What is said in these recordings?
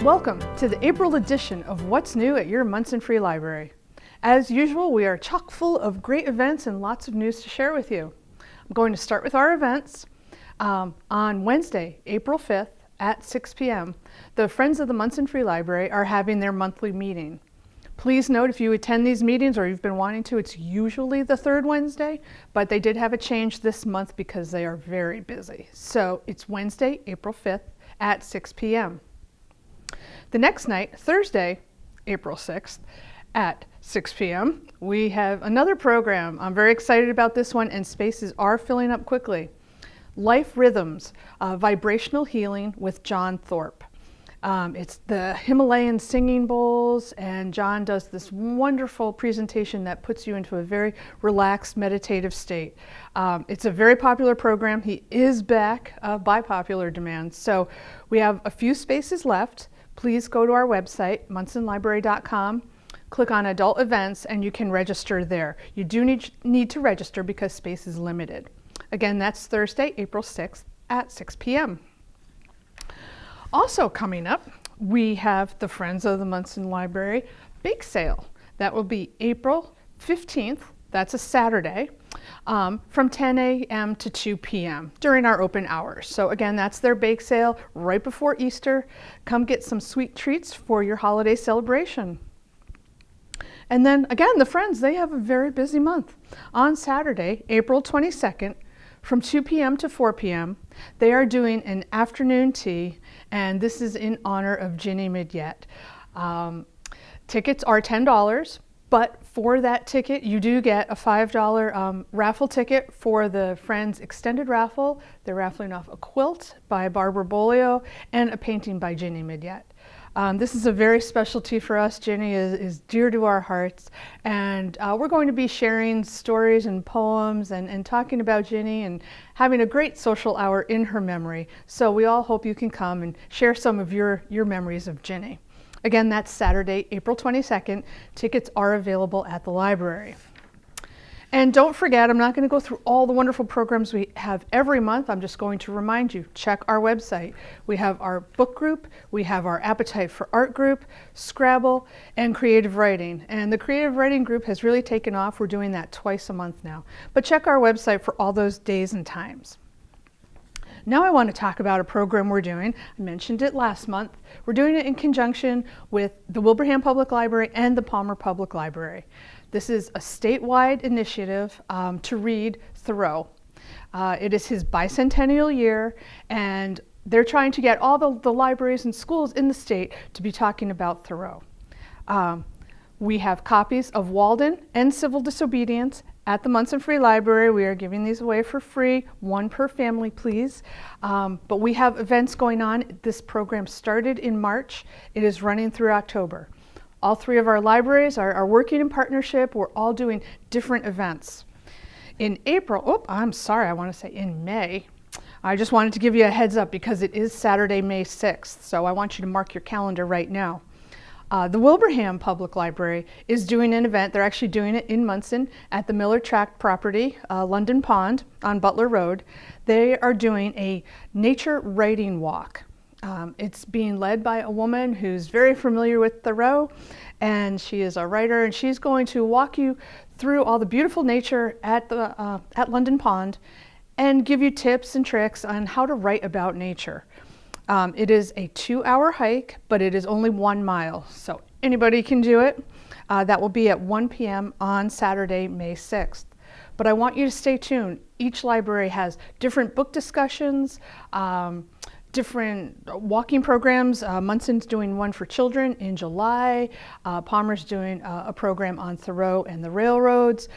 Welcome to the April edition of What's New at your Monson Free Library. As usual, we are chock full of great events and lots of news to share with you. I'm going to start with our events. On Wednesday, April 5th at 6 p.m., the Friends of the Monson Free Library are having their monthly meeting. Please note if you attend these meetings or you've been wanting to, it's usually the third Wednesday, but they did have a change this month because they are very busy. So it's Wednesday, April 5th at 6 p.m. The next night, Thursday, April 6th at 6 p.m., we have another program. I'm very excited about this one, and spaces are filling up quickly. Life Rhythms, Vibrational Healing with John Thorpe. It's the Himalayan singing bowls, and John does this wonderful presentation that puts you into a very relaxed meditative state. It's a very popular program. He is back by popular demand. So we have a few spaces left. Please go to our website, monsonlibrary.com, click on Adult Events, and you can register there. You do need to register because space is limited. Again, that's Thursday, April 6th at 6 p.m. Also coming up, we have the Friends of the Monson Library Bake Sale. That will be April 15th, that's a Saturday, from 10 a.m. to 2 p.m. during our open hours. So again, that's their bake sale right before Easter. Come get some sweet treats for your holiday celebration. And then again, the Friends, they have a very busy month. On Saturday, April 22nd, from 2 p.m. to 4 p.m., they are doing an afternoon tea, and this is in honor of Ginny Midyett. Tickets are $10, but for that ticket, you do get a $5 raffle ticket for the Friends Extended Raffle. They're raffling off a quilt by Barbara Bolio and a painting by Ginny Midyett. This is a very special tea for us. Ginny is dear to our hearts, and we're going to be sharing stories and poems and talking about Ginny and having a great social hour in her memory. So we all hope you can come and share some of your memories of Ginny. Again, that's Saturday, April 22nd. Tickets are available at the library. And don't forget, I'm not going to go through all the wonderful programs we have every month. I'm just going to remind you, check our website. We have our book group, we have our Appetite for Art group, Scrabble, and Creative Writing. And the Creative Writing group has really taken off. We're doing that twice a month now. But check our website for all those days and times. Now I want to talk about a program we're doing. I mentioned it last month. We're doing it in conjunction with the Wilbraham Public Library and the Palmer Public Library. This is a statewide initiative to read Thoreau. It is his bicentennial year, and they're trying to get all the libraries and schools in the state to be talking about Thoreau. We have copies of Walden and Civil Disobedience at the Monson Free Library. We are giving these away for free, one per family, please. But we have events going on. This program started in March. It is running through October. All three of our libraries are working in partnership. We're all doing different events. In April, I want to say in May, I just wanted to give you a heads up because it is Saturday, May 6th, so I want you to mark your calendar right now. The Wilbraham Public Library is doing an event. They're actually doing it in Monson at the Miller Tract property, London Pond on Butler Road. They are doing a nature writing walk. It's being led by a woman who's very familiar with Thoreau, and she is a writer, and she's going to walk you through all the beautiful nature at London Pond and give you tips and tricks on how to write about nature. It is a 2-hour hike, but it is only 1 mile, so anybody can do it. That will be at 1 p.m. on Saturday, May 6th. But I want you to stay tuned. Each library has different book discussions, different walking programs. Monson's doing one for children in July. Palmer's doing a program on Thoreau and the railroads.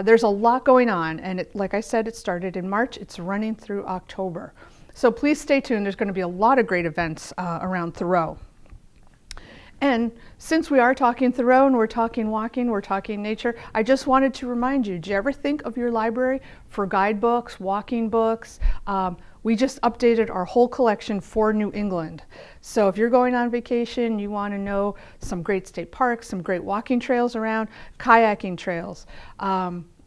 There's a lot going on, and like I said, it started in March. It's running through October. So please stay tuned. There's going to be a lot of great events around Thoreau. And since we are talking Thoreau and we're talking walking, we're talking nature, I just wanted to remind you, do you ever think of your library for guidebooks, walking books? We just updated our whole collection for New England. So if you're going on vacation, you want to know some great state parks, some great walking trails around, kayaking trails.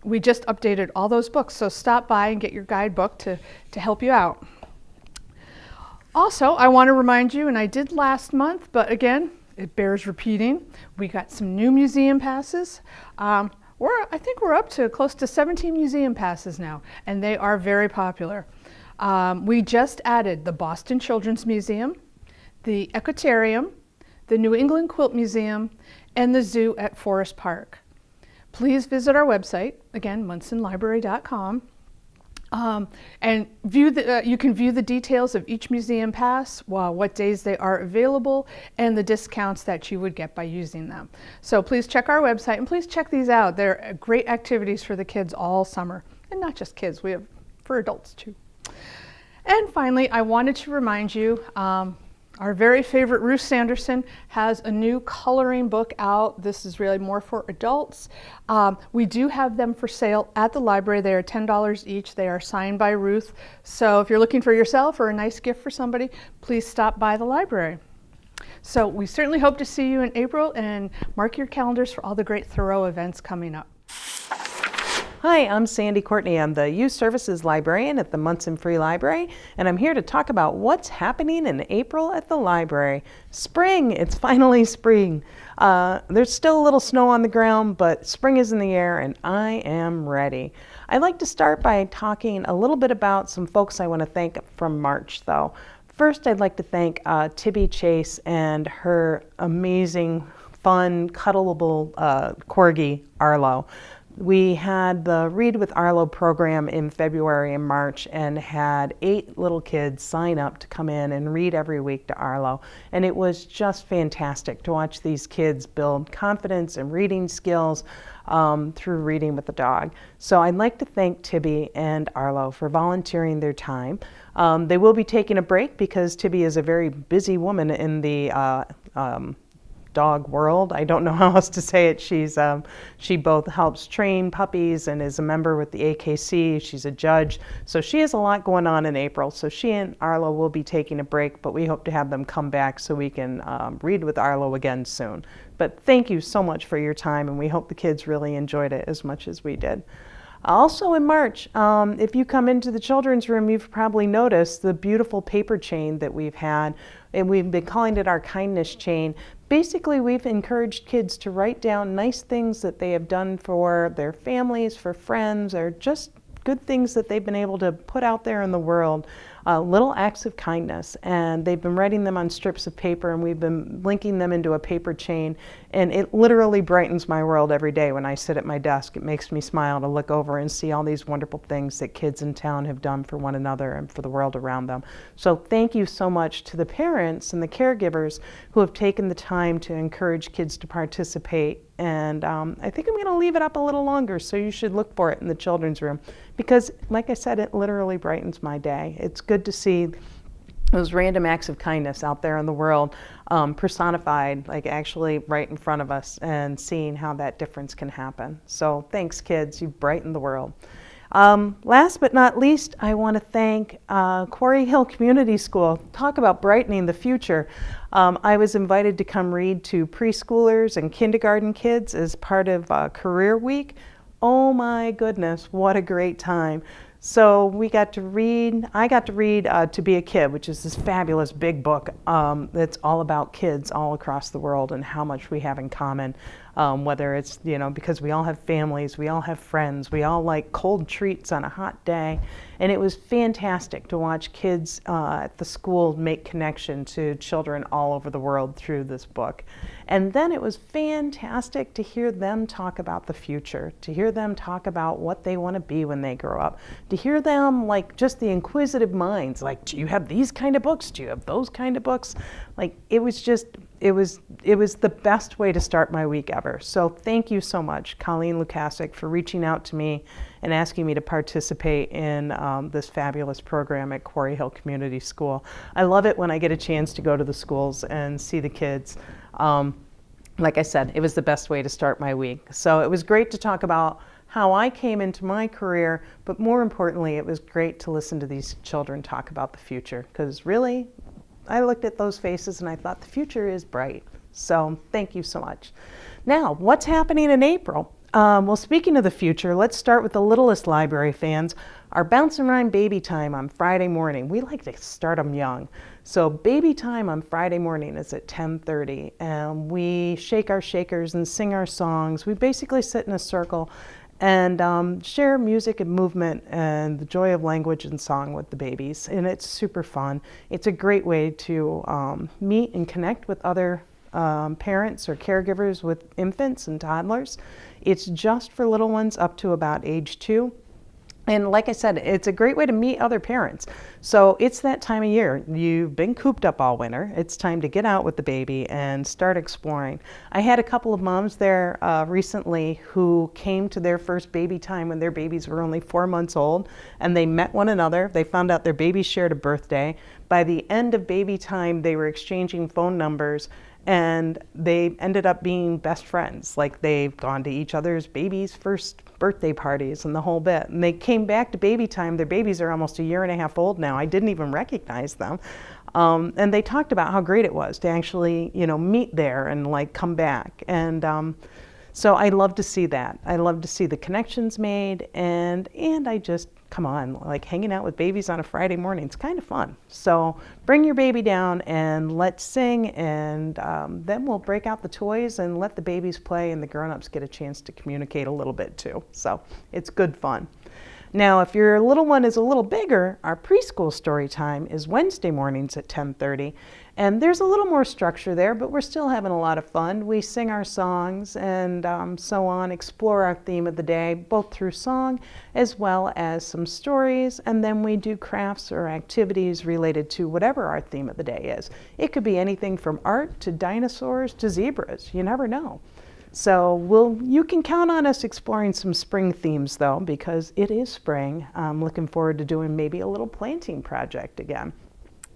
We just updated all those books, so stop by and get your guidebook to help you out. Also, I want to remind you, and I did last month, but again, it bears repeating. We got some new museum passes. I think we're up to close to 17 museum passes now, and they are very popular. We just added the Boston Children's Museum, the Equatorium, the New England Quilt Museum, and the zoo at Forest Park. Please visit our website, again, monsonlibrary.com. And you can view the details of each museum pass, what days they are available, and the discounts that you would get by using them. So please check our website and please check these out. They're great activities for the kids all summer, and not just kids, we have for adults too. And finally, I wanted to remind you, our very favorite Ruth Sanderson has a new coloring book out. This is really more for adults. We do have them for sale at the library. They are $10 each. They are signed by Ruth. So if you're looking for yourself or a nice gift for somebody, please stop by the library. So we certainly hope to see you in April, and mark your calendars for all the great Thoreau events coming up. Hi, I'm Sandy Courtney. I'm the Youth Services Librarian at the Monson Free Library, and I'm here to talk about what's happening in April at the library. Spring! It's finally spring. There's still a little snow on the ground, but spring is in the air, and I am ready. I'd like to start by talking a little bit about some folks I want to thank from March, though. First, I'd like to thank Tibby Chase and her amazing, fun, cuddleable corgi, Arlo. We had the Read with Arlo program in February and March and had 8 little kids sign up to come in and read every week to Arlo. And it was just fantastic to watch these kids build confidence and reading skills through reading with the dog. So I'd like to thank Tibby and Arlo for volunteering their time. They will be taking a break because Tibby is a very busy woman in the dog world. I don't know how else to say it. She both helps train puppies and is a member with the AKC. She's a judge. So she has a lot going on in April. So she and Arlo will be taking a break, but we hope to have them come back so we can read with Arlo again soon. But thank you so much for your time, and we hope the kids really enjoyed it as much as we did. Also in March, if you come into the children's room, you've probably noticed the beautiful paper chain that we've had, and we've been calling it our kindness chain. Basically, we've encouraged kids to write down nice things that they have done for their families, for friends, or just good things that they've been able to put out there in the world, little acts of kindness. And they've been writing them on strips of paper, and we've been linking them into a paper chain. And it literally brightens my world every day when I sit at my desk. It makes me smile to look over and see all these wonderful things that kids in town have done for one another and for the world around them. So thank you so much to the parents and the caregivers who have taken the time to encourage kids to participate. And I think I'm going to leave it up a little longer, so you should look for it in the children's room because, like I said, it literally brightens my day. It's good to see those random acts of kindness out there in the world personified, like actually right in front of us, and seeing how that difference can happen. So thanks, kids. You brighten the world. Last but not least, I want to thank Quarry Hill Community School. Talk about brightening the future. I was invited to come read to preschoolers and kindergarten kids as part of Career Week. Oh my goodness, what a great time. So I got to read To Be a Kid, which is this fabulous big book that's all about kids all across the world and how much we have in common. Whether it's, because we all have families, we all have friends, we all like cold treats on a hot day. And it was fantastic to watch kids at the school make connection to children all over the world through this book. And then it was fantastic to hear them talk about the future, to hear them talk about what they want to be when they grow up, to hear them like just the inquisitive minds, like, do you have these kind of books? Do you have those kind of books? Like, it was the best way to start my week ever. So thank you so much, Colleen Lukasik, for reaching out to me and asking me to participate in this fabulous program at Quarry Hill Community School. I love it when I get a chance to go to the schools and see the kids. Like I said, it was the best way to start my week. So it was great to talk about how I came into my career, but more importantly, it was great to listen to these children talk about the future, because really, I looked at those faces and I thought the future is bright. So thank you so much. Now, what's happening in April? Well, speaking of the future, let's start with the littlest library fans. Our Bounce and Rhyme baby time on Friday morning. We like to start them young. So baby time on Friday morning is at 10:30, and we shake our shakers and sing our songs. We basically sit in a circle and share music and movement and the joy of language and song with the babies, and it's super fun. It's a great way to meet and connect with other parents or caregivers with infants and toddlers. It's just for little ones up to about age 2. And like I said, it's a great way to meet other parents. So it's that time of year. You've been cooped up all winter. It's time to get out with the baby and start exploring. I had a couple of moms there recently who came to their first baby time when their babies were only 4 months old, and they met one another. They found out their babies shared a birthday. By the end of baby time, they were exchanging phone numbers, and they ended up being best friends. Like, they've gone to each other's babies' first birthday parties and the whole bit. And they came back to baby time. Their babies are almost 1.5 years old now. I didn't even recognize them. And they talked about how great it was to actually, meet there and like come back. And so I love to see that. I love to see the connections made, and I just, come on, like hanging out with babies on a Friday morning, it's kind of fun. So bring your baby down and let's sing, and then we'll break out the toys and let the babies play, and the grown-ups get a chance to communicate a little bit too. So it's good fun. Now, if your little one is a little bigger, our preschool story time is Wednesday mornings at 10:30. And there's a little more structure there, but we're still having a lot of fun. We sing our songs and so on, explore our theme of the day, both through song as well as some stories. And then we do crafts or activities related to whatever our theme of the day is. It could be anything from art to dinosaurs to zebras. You never know. So you can count on us exploring some spring themes, though, because it is spring. I'm looking forward to doing maybe a little planting project again.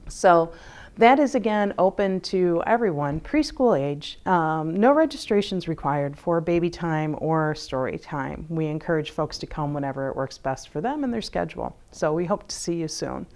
So that is, again, open to everyone, preschool age. No registrations required for baby time or story time. We encourage folks to come whenever it works best for them and their schedule. So we hope to see you soon.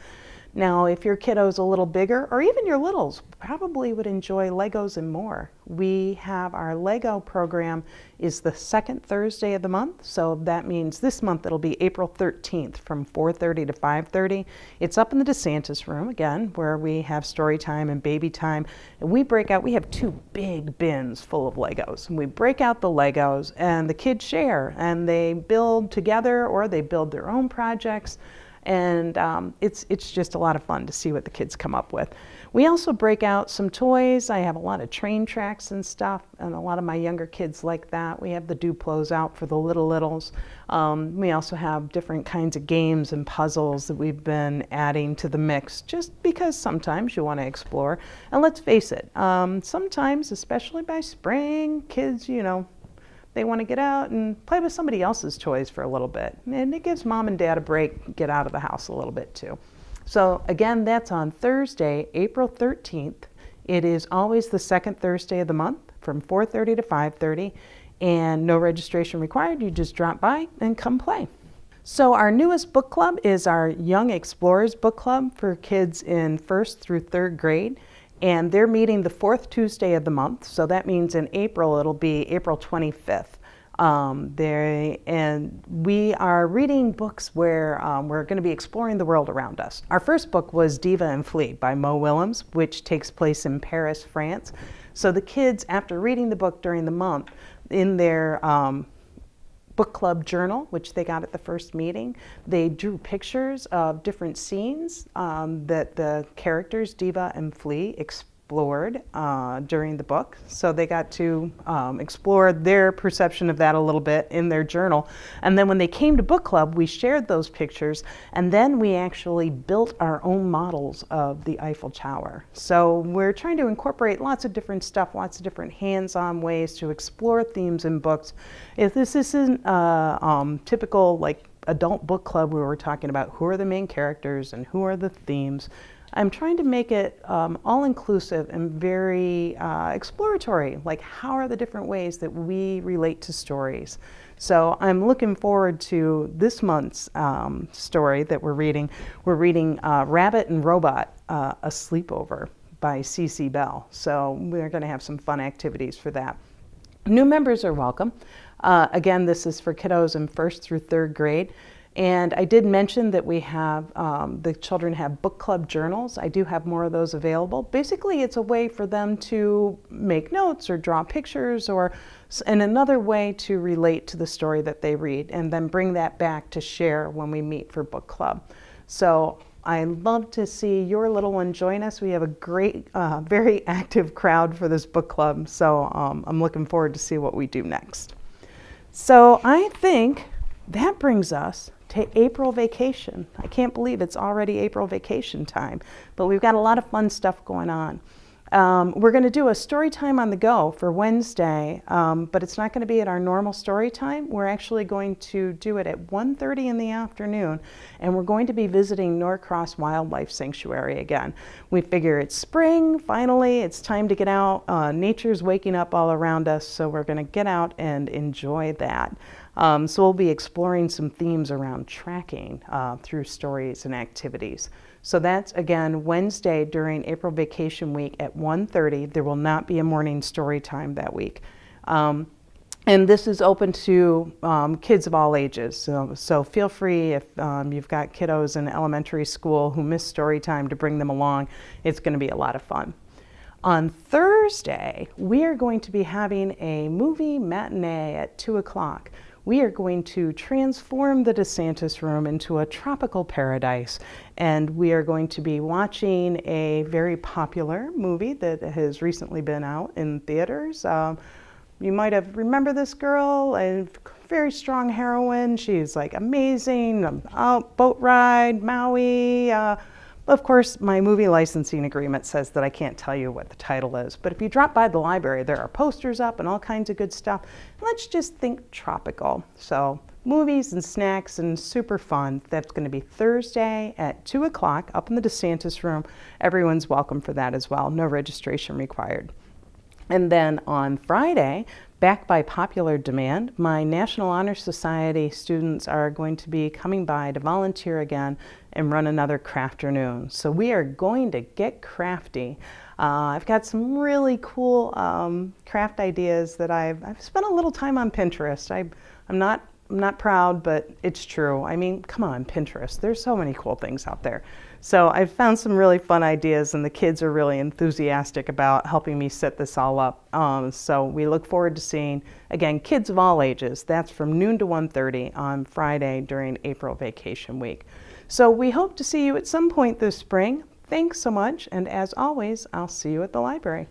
Now, if your kiddo's a little bigger, or even your littles probably would enjoy Legos and more, we have our Lego program is the second Thursday of the month. So that means this month it'll be April 13th from 4:30 to 5:30. It's up in the DeSantis room, again, where we have story time and baby time. And we have 2 big bins full of Legos. And we break out the Legos and the kids share, and they build together or they build their own projects. And it's just a lot of fun to see what the kids come up with. We also break out some toys. I have a lot of train tracks and stuff, and a lot of my younger kids like that. We have the Duplos out for the littles. We also have different kinds of games and puzzles that we've been adding to the mix, just because sometimes you want to explore. And let's face it, sometimes, especially by spring, kids, they want to get out and play with somebody else's toys for a little bit. And it gives mom and dad a break, get out of the house a little bit too. So again, that's on Thursday, April 13th. It is always the second Thursday of the month from 4:30 to 5:30, and no registration required. You just drop by and come play. So our newest book club is our Young Explorers book club for kids in 1st through 3rd grade. And they're meeting the 4th Tuesday of the month. So that means in April, it'll be April 25th. And we are reading books where we're going to be exploring the world around us. Our first book was Diva and Flee by Willems, which takes place in Paris, France. So the kids, after reading the book during the month, in their book club journal, which they got at the first meeting, they drew pictures of different scenes that the characters, Diva and Flee, explored during the book. So they got to explore their perception of that a little bit in their journal. And then when they came to book club, we shared those pictures, and then we actually built our own models of the Eiffel Tower. So we're trying to incorporate lots of different stuff, lots of different hands-on ways to explore themes in books. If this isn't typical like adult book club where we're talking about who are the main characters and who are the themes, I'm trying to make it all-inclusive and very exploratory, like how are the different ways that we relate to stories. So I'm looking forward to this month's story that we're reading. We're reading Rabbit and Robot, A Sleepover by C.C. Bell. So we're going to have some fun activities for that. New members are welcome. Again, this is for kiddos in 1st through 3rd grade. And I did mention that we have, the children have book club journals. I do have more of those available. Basically, it's a way for them to make notes or draw pictures and another way to relate to the story that they read and then bring that back to share when we meet for book club. So I love to see your little one join us. We have a great, very active crowd for this book club. So I'm looking forward to see what we do next. So I think that brings us to April vacation. I can't believe it's already April vacation time, but we've got a lot of fun stuff going on. We're going to do a story time on the go for Wednesday, but it's not going to be at our normal story time. We're actually going to do it at 1:30 in the afternoon, and we're going to be visiting Norcross Wildlife Sanctuary again. We figure it's spring, finally, it's time to get out. Nature's waking up all around us, so we're going to get out and enjoy that. So we'll be exploring some themes around tracking through stories and activities. So that's, again, Wednesday during April Vacation Week at 1:30. There will not be a morning story time that week. And this is open to kids of all ages. So feel free if you've got kiddos in elementary school who miss story time to bring them along. It's going to be a lot of fun. On Thursday, we are going to be having a movie matinee at 2 o'clock. We are going to transform the DeSantis room into a tropical paradise, and we are going to be watching a very popular movie that has recently been out in theaters. You might have remembered this girl, a very strong heroine. She's like amazing, boat ride, Maui. Of course, my movie licensing agreement says that I can't tell you what the title is, but if you drop by the library, there are posters up and all kinds of good stuff. Let's just think tropical. So movies and snacks and super fun. That's going to be Thursday at 2 o'clock up in the DeSantis room. Everyone's welcome for that as well. No registration required. And then on Friday, back by popular demand, my National Honor Society students are going to be coming by to volunteer again and run another crafternoon. So we are going to get crafty. I've got some really cool craft ideas that I've spent a little time on Pinterest. I'm not proud, but it's true. I mean, come on, Pinterest. There's so many cool things out there. So I've found some really fun ideas, and the kids are really enthusiastic about helping me set this all up. So we look forward to seeing, again, kids of all ages. That's from noon to 1:30 on Friday during April Vacation Week. So we hope to see you at some point this spring. Thanks so much, and as always, I'll see you at the library.